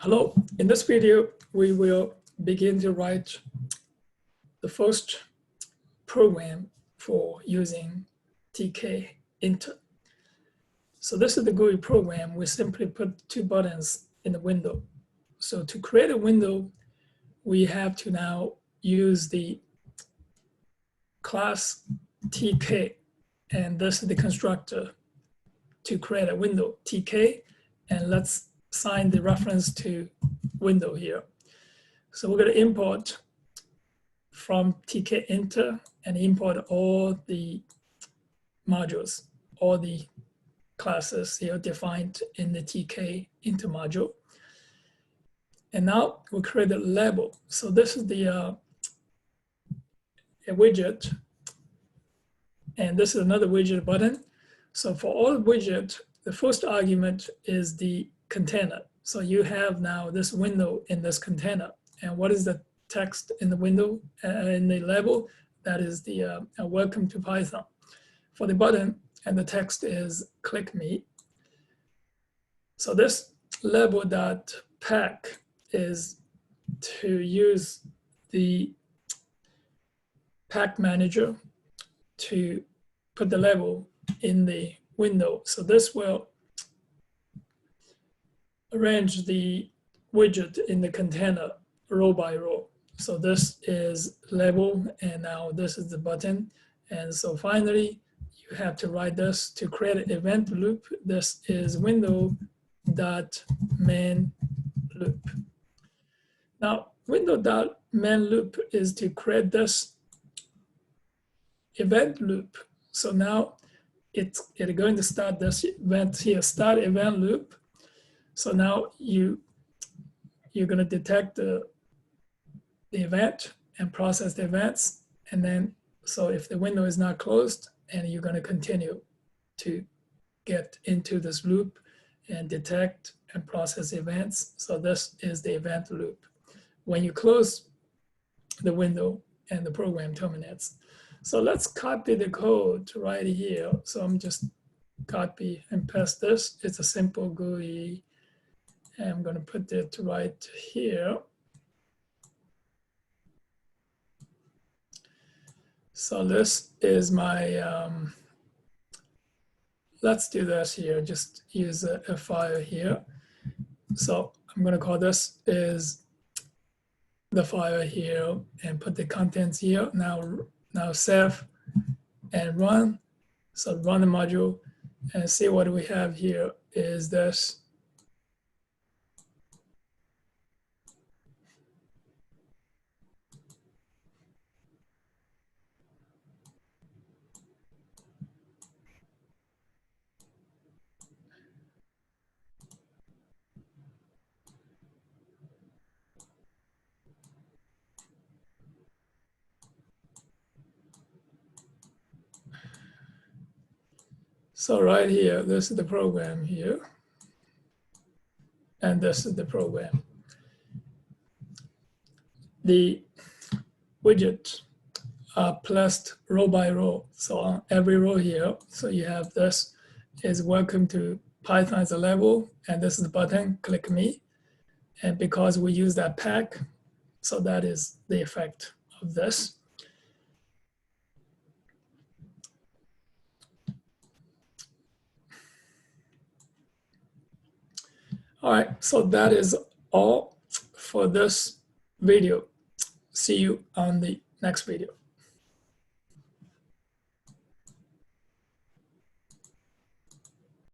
Hello, in this video, we will begin to write the first program for using TK Inter. So this is the GUI program. We simply put two buttons in the window. So to create a window, we have to now use the class TK, and this is the constructor to create a window, TK, and let's assign the reference to window here. So we're going to import from TK Inter and import all the modules, all the classes here defined in the TK Inter module. And now we create a label. So this is the a widget, and this is another widget button. So for all widget, the first argument is the container. So you have now this window in this container. And what is the text in the window, in the label? That is the welcome to Python. For the button, and the text is click me. So this label.pack is to use the pack manager to put the label in the window. So this will arrange the widget in the container row by row. So this is label, and now this is the button. And so finally, you have to write this to create an event loop. This is window.main loop. Now, window.main loop is to create this event loop. So now it's going to start this event here, start event loop. So now you're going to detect the event and process the events. And then, so if the window is not closed, and you're going to continue to get into this loop and detect and process events. So this is the event loop. When you close the window and the program terminates. So let's copy the code right here. So I'm just copy and paste this. It's a simple GUI. And I'm going to put it right here. So this is my, let's do this here, just use a file here. So I'm going to call this is the file here and put the contents here. Now save and run. So run the module and see what we have here is this. So right here, this is the program here. And this is the program. The widget are placed row by row. So on every row here, so you have this is welcome to Python as a level, and this is the button, click me. And because we use that pack, so that is the effect of this. All right, so that is all for this video. See you on the next video.